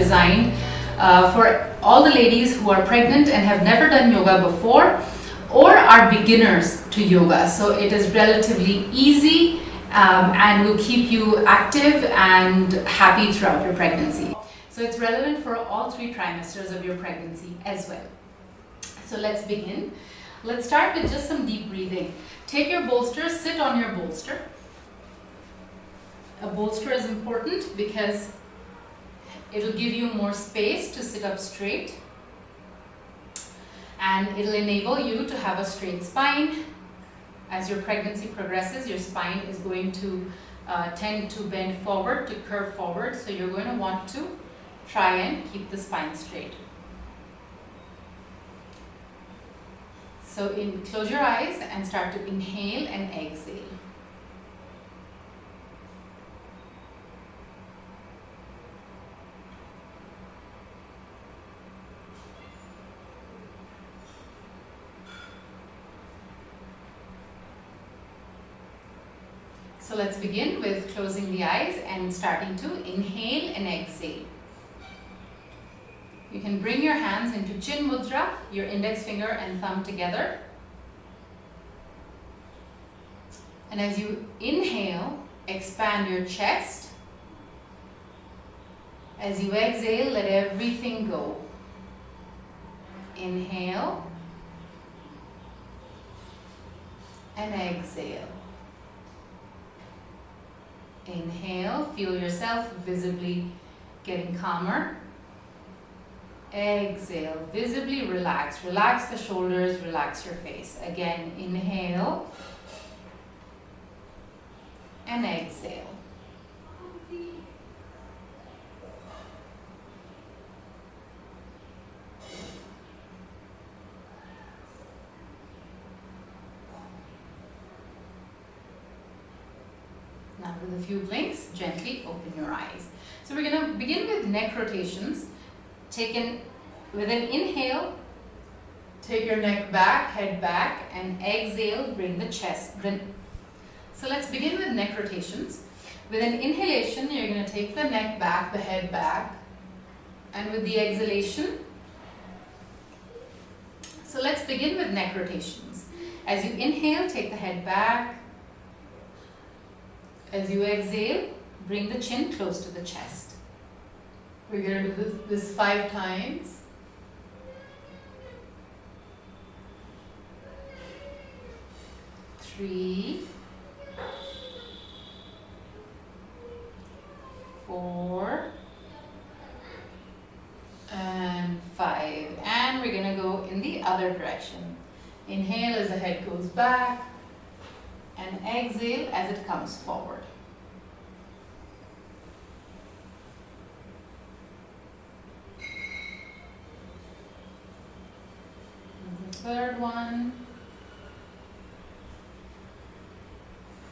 designed for all the ladies who are pregnant and have never done yoga before or are beginners to yoga. So it is relatively easy and will keep you active and happy throughout your pregnancy. So it's relevant for all 3 trimesters of your pregnancy as well. So let's begin. Let's start with just some deep breathing. Take your bolster, sit on your bolster. A bolster is important because it'll give you more space to sit up straight, and it'll enable you to have a straight spine. As your pregnancy progresses, your spine is going to tend to bend forward, to curve forward, so you're going to want to try and keep the spine straight. So close your eyes and start to inhale and exhale. So let's begin with closing the eyes and starting to inhale and exhale. You can bring your hands into chin mudra, your index finger and thumb together. And as you inhale, expand your chest. As you exhale, let everything go. Inhale and exhale. Inhale, feel yourself visibly getting calmer. Exhale, visibly relax. Relax the shoulders, relax your face. Again, inhale and exhale. Now with a few blinks, gently open your eyes. So we're going to begin with neck rotations. Taken with an inhale, take your neck back, head back, and exhale, bring the chest. So let's begin with neck rotations. With an inhalation, you're going to take the neck back, the head back, and with the exhalation, so let's begin with neck rotations. As you inhale, take the head back. As you exhale, bring the chin close to the chest. We're going to do this 5 times. Three, 4, and 5. And we're going to go in the other direction. Inhale as the head goes back, and exhale as it comes forward. Third one,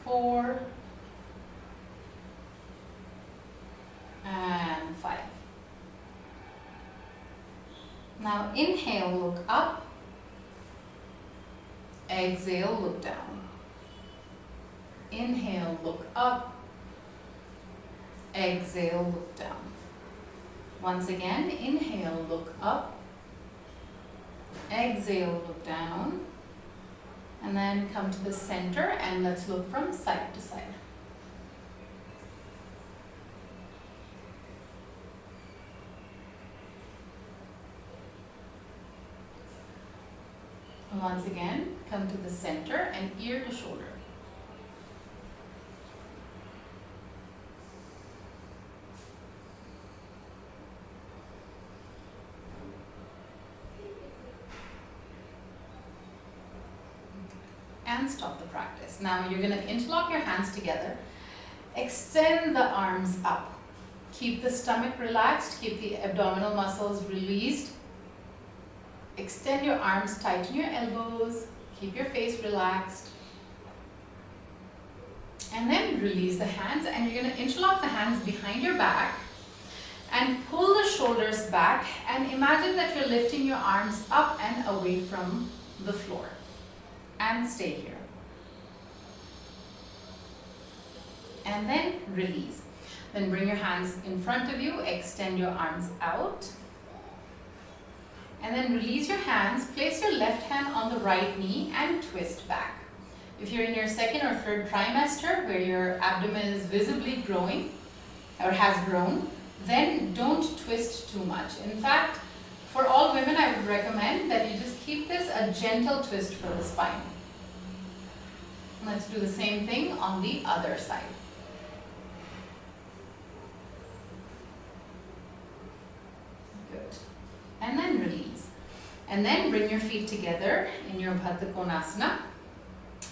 4, and 5. Now inhale, look up. Exhale, look down. Inhale, look up. Exhale, look down. Once again, inhale, look up. Exhale, look down, and then come to the center and let's look from side to side. And once again, come to the center and ear to shoulder. And stop the practice. Now you're going to interlock your hands together. Extend the arms up. Keep the stomach relaxed. Keep the abdominal muscles released. Extend your arms, tighten your elbows. Keep your face relaxed. And then release the hands. And you're going to interlock the hands behind your back. And pull the shoulders back. And imagine that you're lifting your arms up and away from the floor. And stay here. And then release. Then bring your hands in front of you, extend your arms out. And then release your hands, place your left hand on the right knee and twist back. If you're in your second or third trimester where your abdomen is visibly growing or has grown, then don't twist too much. In fact, for all women, I would recommend that you just keep this a gentle twist for the spine. Let's do the same thing on the other side. Good. And then release. And then bring your feet together in your Bhatt Konasana.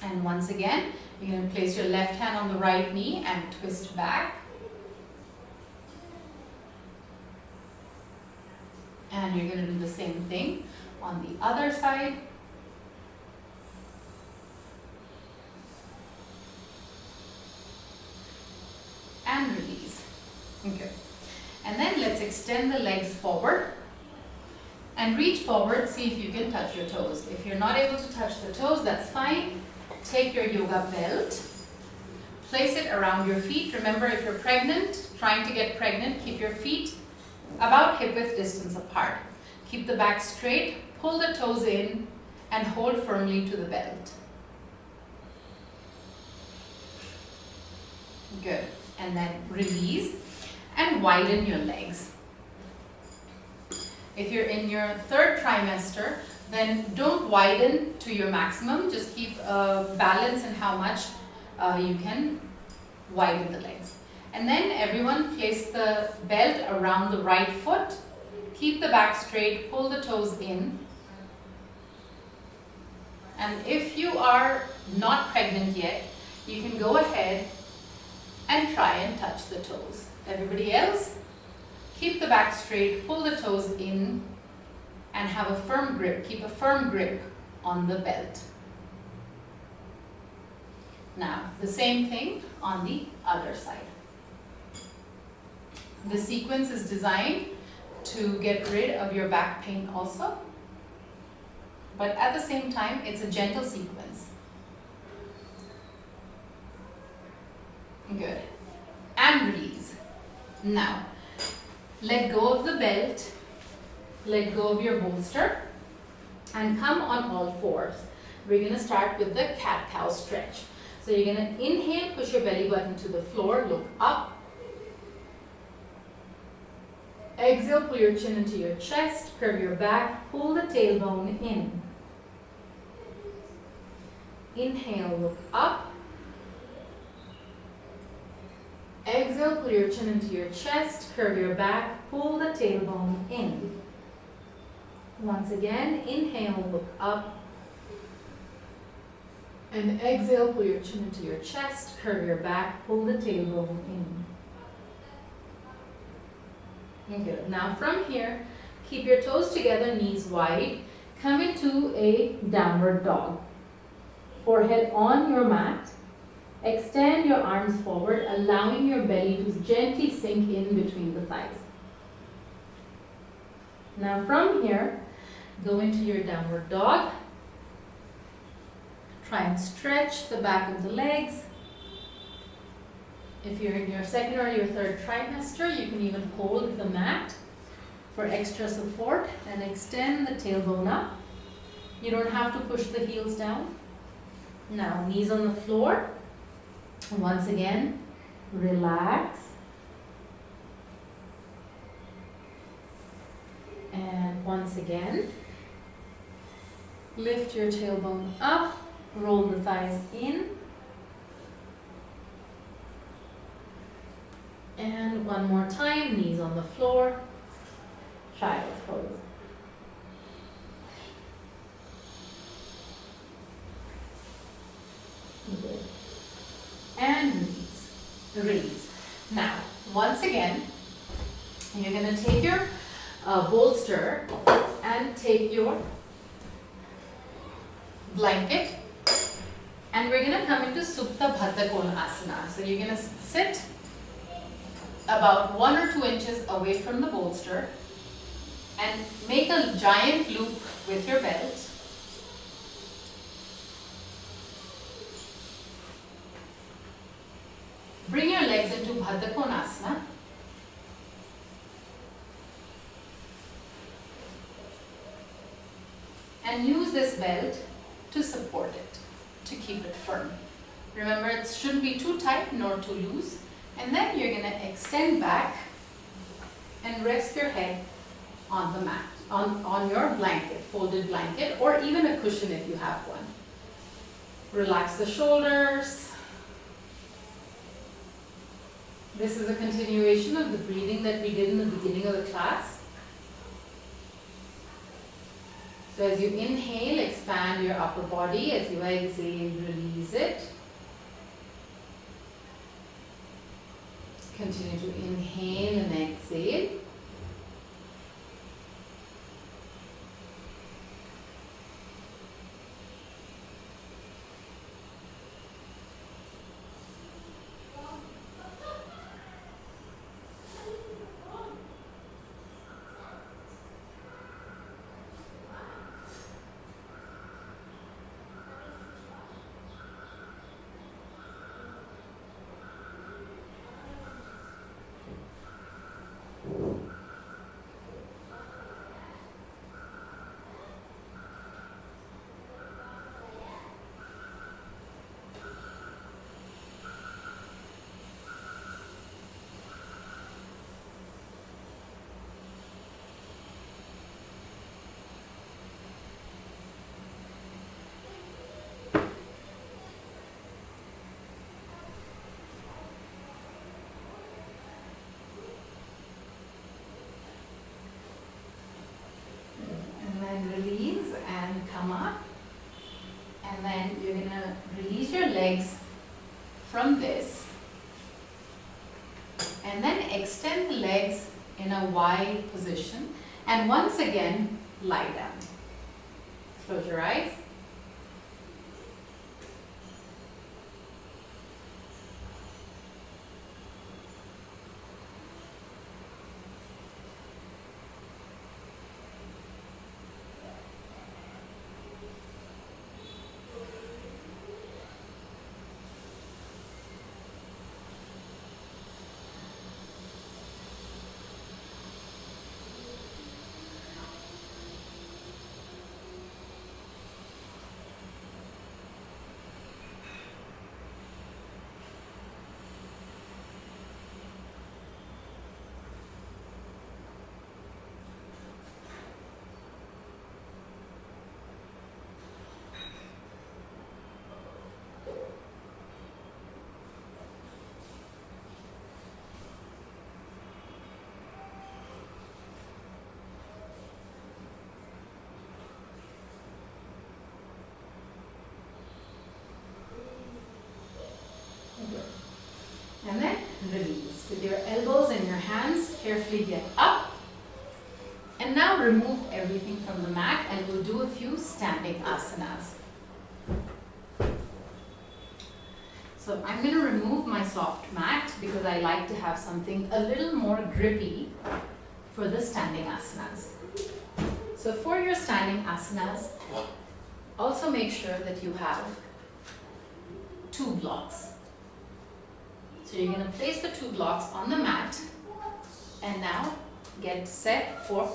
And once again, you're going to place your left hand on the right knee and twist back. And you're going to do the same thing on the other side. And release. Okay. And then let's extend the legs forward. And reach forward, see if you can touch your toes. If you're not able to touch the toes, that's fine. Take your yoga belt, place it around your feet. Remember, if you're pregnant, trying to get pregnant, keep your feet about hip-width distance apart. Keep the back straight, pull the toes in, and hold firmly to the belt. Good. And then release and widen your legs. If you're in your third trimester, then don't widen to your maximum. Just keep balance in how much you can widen the legs. And then everyone place the belt around the right foot. Keep the back straight, pull the toes in. And if you are not pregnant yet, you can go ahead and try and touch the toes. Everybody else, keep the back straight, pull the toes in, and have a firm grip. Keep a firm grip on the belt. Now, the same thing on the other side. The sequence is designed to get rid of your back pain also, but at the same time, it's a gentle sequence. Good. And release. Now, let go of the belt, let go of your bolster, and come on all fours. We're going to start with the cat-cow stretch. So you're going to inhale, push your belly button to the floor, look up. Exhale, pull your chin into your chest, curve your back, pull the tailbone in. Inhale, look up. Exhale, pull your chin into your chest, curve your back, pull the tailbone in. Once again, inhale, look up. And exhale, pull your chin into your chest, curve your back, pull the tailbone in. Good. Now from here, keep your toes together, knees wide. Come into a downward dog. Forehead on your mat. Extend your arms forward, allowing your belly to gently sink in between the thighs. Now from here, go into your downward dog. Try and stretch the back of the legs. If you're in your second or your third trimester, you can even hold the mat for extra support and extend the tailbone up. You don't have to push the heels down. Now, knees on the floor. Once again, relax. And once again, lift your tailbone up, roll the thighs in. And one more time, knees on the floor, child's pose. Good. And release, release. Now, once again, you're going to take your bolster and take your blanket, and we're going to come into Supta Bhatt Konasana. So you're going to sit about 1 or 2 inches away from the bolster and make a giant loop with your belt. Bring your legs legs into Bhatt Konasana. And use this belt to support it, to keep it firm. Remember, it shouldn't be too tight nor too loose. And then you're going to extend back and rest your head on the mat, on your blanket, folded blanket, or even a cushion if you have one. Relax the shoulders. This is a continuation of the breathing that we did in the beginning of the class. So as you inhale, expand your upper body. As you exhale, release it. Continue to inhale and exhale. Release and come up, and then you're going to release your legs from this, and then extend the legs in a wide position, and once again lie down. Close your eyes. And then release. With your elbows and your hands, carefully get up. And now remove everything from the mat, and we'll do a few standing asanas. So I'm going to remove my soft mat because I like to have something a little more grippy for the standing asanas. So for your standing asanas, also make sure that you have 2 blocks. So you're going to place the 2 blocks on the mat, and now get set for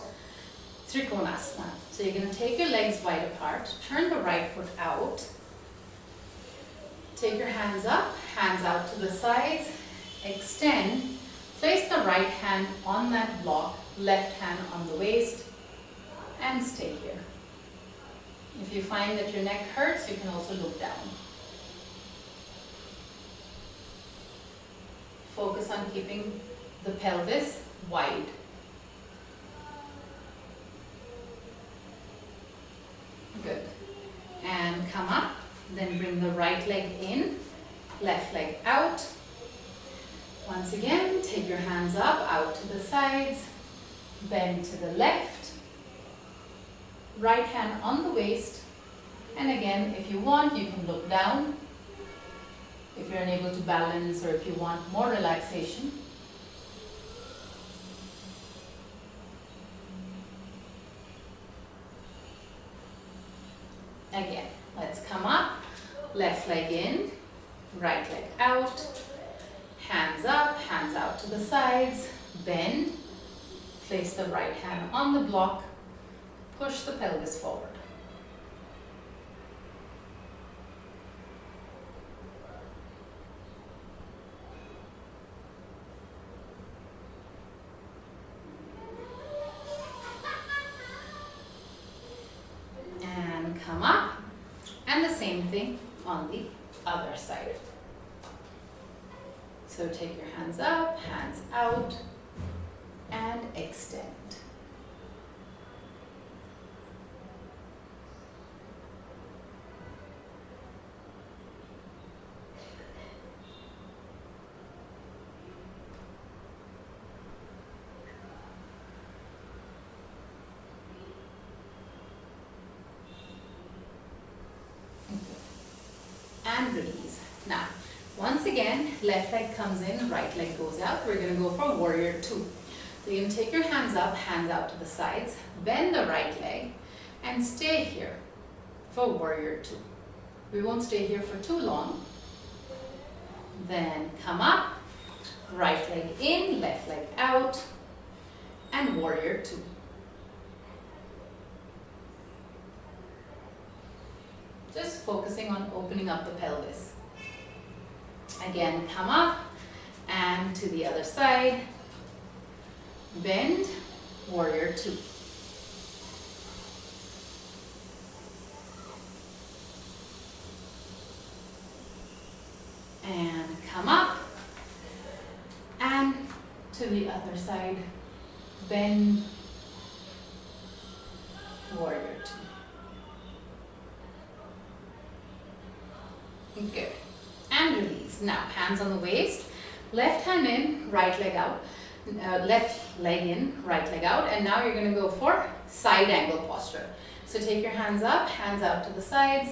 Trikonasana. So you're going to take your legs wide apart, turn the right foot out, take your hands up, hands out to the sides, extend, place the right hand on that block, left hand on the waist, and stay here. If you find that your neck hurts, you can also look down. Focus on keeping the pelvis wide. Good. And come up. Then bring the right leg in, left leg out. Once again, take your hands up, out to the sides, bend to the left. Right hand on the waist. And again, if you want, you can look down. If you're unable to balance, or if you want more relaxation. Again, let's come up, left leg in, right leg out, hands up, hands out to the sides, bend, place the right hand on the block, push the pelvis forward. And come up, and the same thing on the other side. So take your hands up, hands out, and extend. And release. Now, once again, left leg comes in, right leg goes out. We're going to go for warrior two. So you're going to take your hands up, hands out to the sides, bend the right leg, and stay here for warrior two. We won't stay here for too long. Then come up, right leg in, left leg out, and warrior two. Just focusing on opening up the pelvis. Again, come up and to the other side, bend, warrior two. And come up and to the other side, bend, warrior two. Good. And release. Now, hands on the waist, left hand in, right leg out, left leg in, right leg out, and now you're going to go for side angle posture. So take your hands up, hands out to the sides,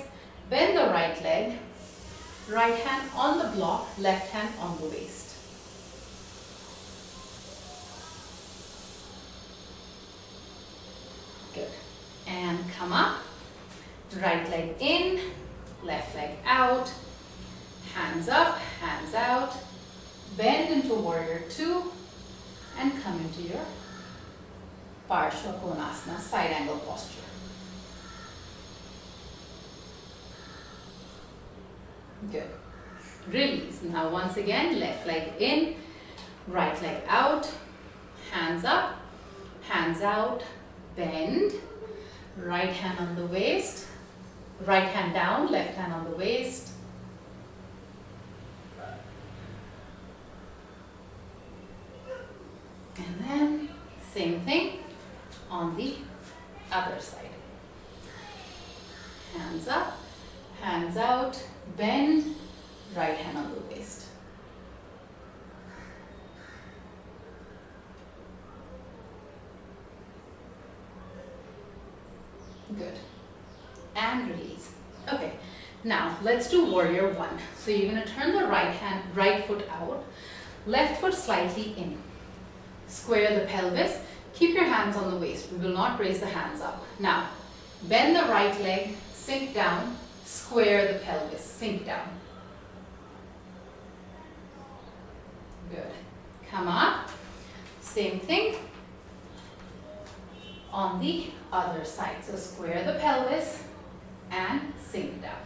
bend the right leg, right hand on the block, left hand on the waist. Good. And come up, right leg in, left leg out, hands up, hands out, bend into warrior two, and come into your Parshva Konasana side angle posture. Good. Release. Now once again, left leg in, right leg out, hands up, hands out, bend, right hand on the waist, right hand down, left hand on the waist. And then same thing on the other side. Hands up, hands out, bend, right hand on the waist. Good. And release. Okay, now let's do warrior one. So you're going to turn the right foot out, left foot slightly in. Square the pelvis, keep your hands on the waist. We will not raise the hands up. Now, bend the right leg, sink down, square the pelvis, sink down. Good. Come up, same thing on the other side. So square the pelvis and sink down.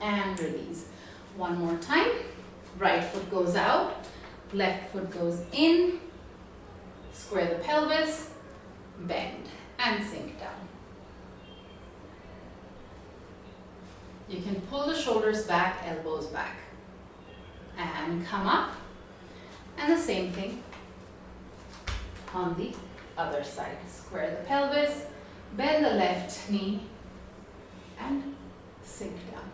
And release. One more time. Right foot goes out, left foot goes in, square the pelvis, bend and sink down. You can pull the shoulders back, elbows back. And come up. And the same thing on the other side. Square the pelvis, bend the left knee and sink down.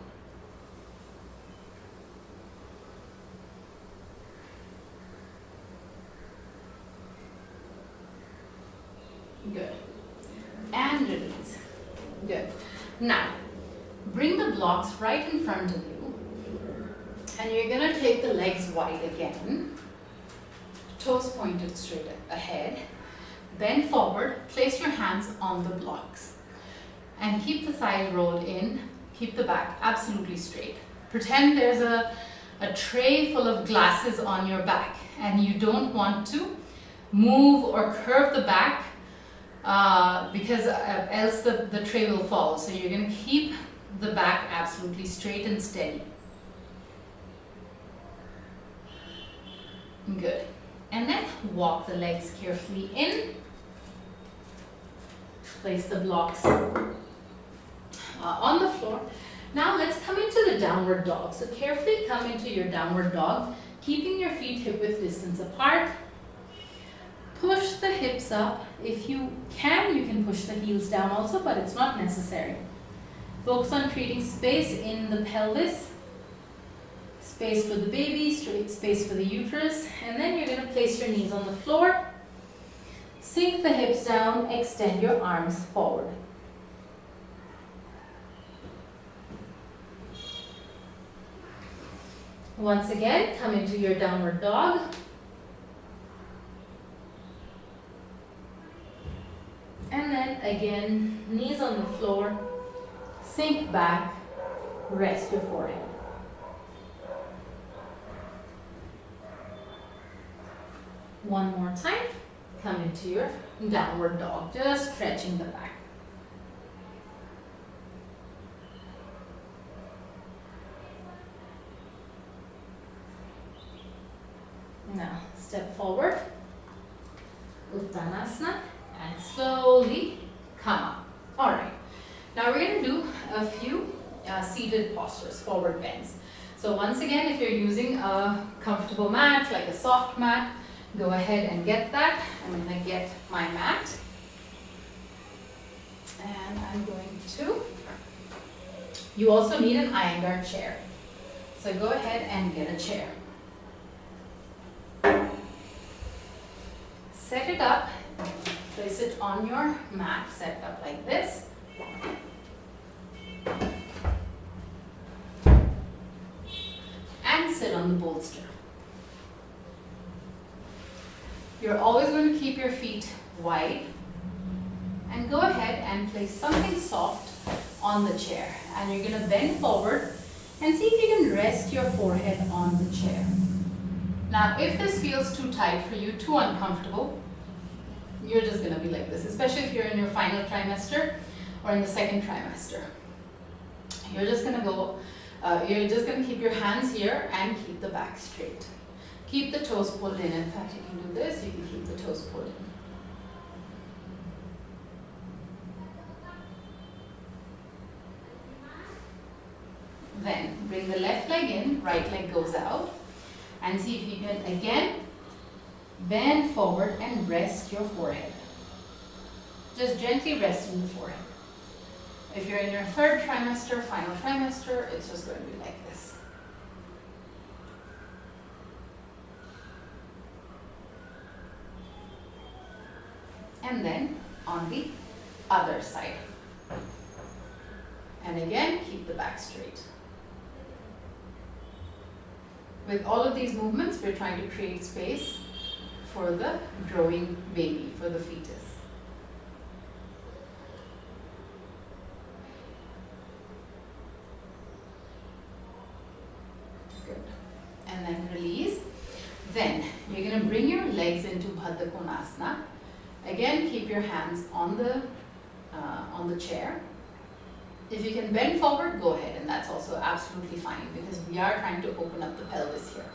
Good. And release. Good. Now, bring the blocks right in front of you. And you're going to take the legs wide again. Toes pointed straight ahead. Bend forward, place your hands on the blocks and keep the thighs rolled in, keep the back absolutely straight. Pretend there's a tray full of glasses on your back and you don't want to move or curve the back because else the tray will fall. So you're going to keep the back absolutely straight and steady. Good. And then walk the legs carefully in. Place the blocks on the floor. Now let's come into the downward dog. So carefully come into your downward dog, keeping your feet hip width distance apart. Push the hips up. If you can push the heels down also, but it's not necessary. Focus on creating space in the pelvis, space for the baby, space for the uterus, and then you're going to place your knees on the floor. Sink the hips down, extend your arms forward. Once again, come into your downward dog. And then again, knees on the floor, sink back, rest your forehead. One more time, come into your downward dog, just stretching the back. Now, step forward, Uttanasana, and slowly come up. All right, now we're going to do a few seated postures, forward bends. So once again, if you're using a comfortable mat, like a soft mat, go ahead and get that. I'm going to get my mat. And I'm going to, you also need an Iyengar chair. So go ahead and get a chair. Set it up, place it on your mat, set it up like this. And sit on the bolster. You're always going to keep your feet wide. And go ahead and place something soft on the chair. And you're going to bend forward and see if you can rest your forehead on the chair. Now, if this feels too tight for you, too uncomfortable, you're just going to be like this, especially if you're in your final trimester or in the second trimester. You're just going to keep your hands here and keep the back straight. Keep the toes pulled in. In fact, you can do this, you can keep the toes pulled in. Then bring the left leg in, right leg goes out. And see if you can again bend forward and rest your forehead. Just gently resting the forehead. If you're in your third trimester, final trimester, it's just going to be like this. And then on the other side. And again, keep the back straight. With all of these movements, we're trying to create space for the growing baby, for the fetus. Good. And then release. Then you're going to bring your legs into Bhatt Konasana. Again, keep your hands on the chair. If you can bend forward, go ahead, and that's also absolutely fine because we are trying to open up the pelvis here.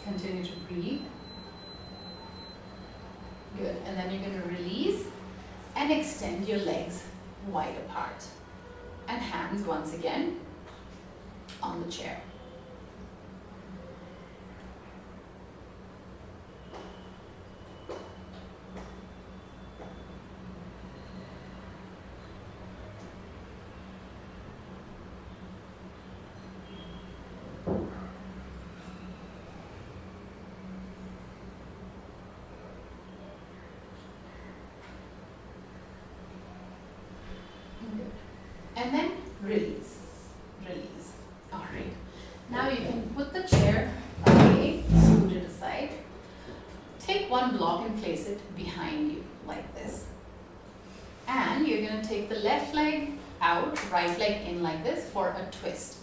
Continue to breathe. Good, and then you're going to release and extend your legs wide apart. And hands once again on the chair. And then release. release. Alright, now you can put the chair away, scoot it aside. Take one block and place it behind you like this. And you're going to take the left leg out, right leg in like this for a twist.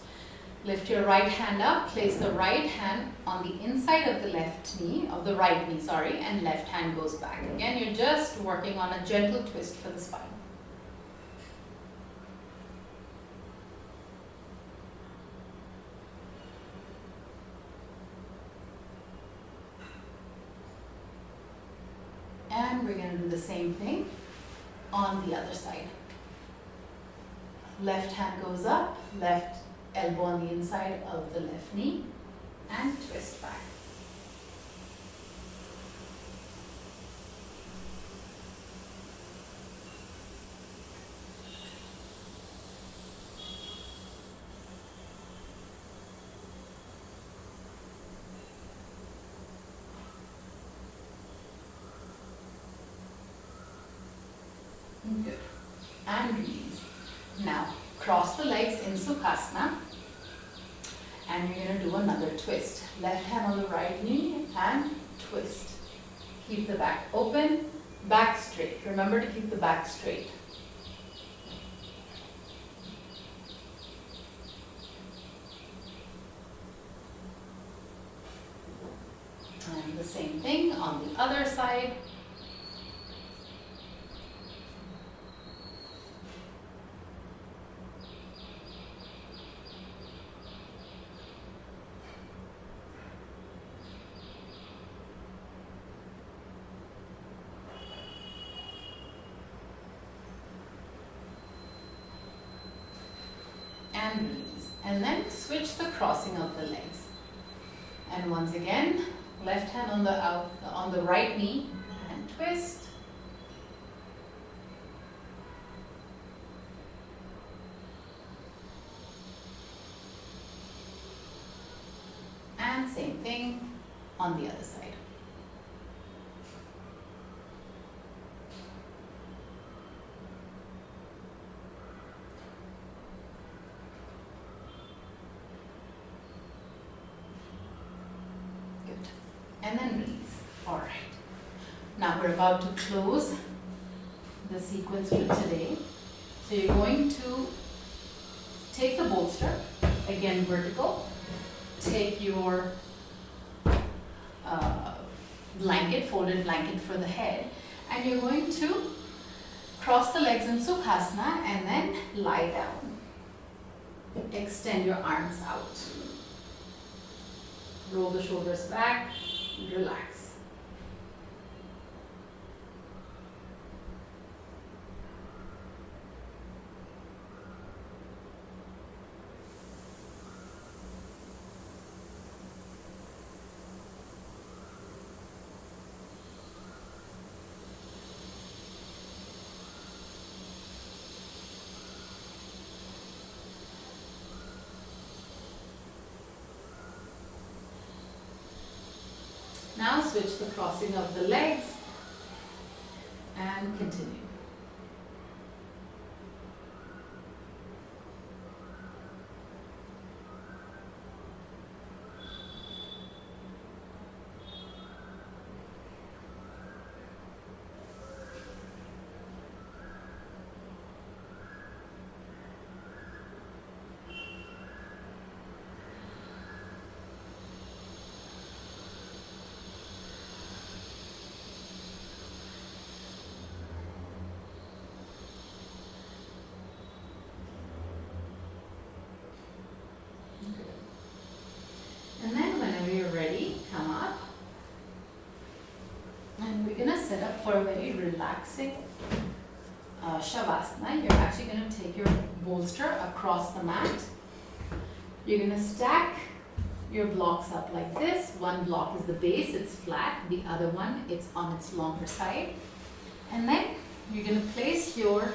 Lift your right hand up, place the right hand on the inside of the left knee, of the right knee, sorry, and left hand goes back. Again, you're just working on a gentle twist for the spine. And we're going to do the same thing on the other side. Left hand goes up, left elbow on the inside of the left knee, and twist back. Good. And release. Now, cross the legs in Sukhasana. And you're going to do another twist. Left hand on the right knee and twist. Keep the back open, back straight. Remember to keep the back straight. And the same thing on the other side. And release. And then switch the crossing of the legs. And once again, left hand on the right knee and twist. And same thing on the other side. And then release. Alright. Now we're about to close the sequence for today. So you're going to take the bolster, again vertical. Take your blanket, folded blanket for the head, and you're going to cross the legs in Sukhasana and then lie down. Extend your arms out. Roll the shoulders back. Relax. Now switch the crossing of the legs and continue. And then whenever you're ready, come up. And we're going to set up for a very relaxing Shavasana. You're actually going to take your bolster across the mat. You're going to stack your blocks up like this. One block is the base, it's flat. The other one, it's on its longer side. And then you're going to place your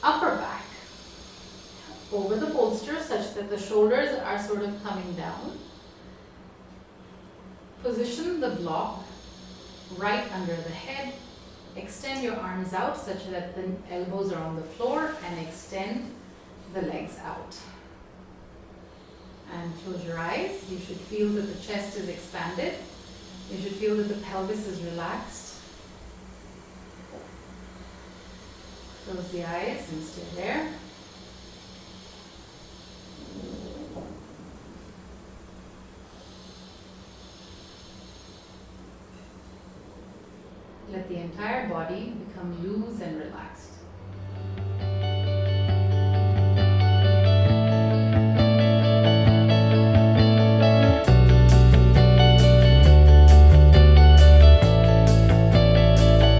upper back over the bolster such that the shoulders are sort of coming down. Position the block right under the head. Extend your arms out such that the elbows are on the floor and extend the legs out. And close your eyes. You should feel that the chest is expanded. You should feel that the pelvis is relaxed. Close the eyes and stay there. Let the entire body become loose and relaxed.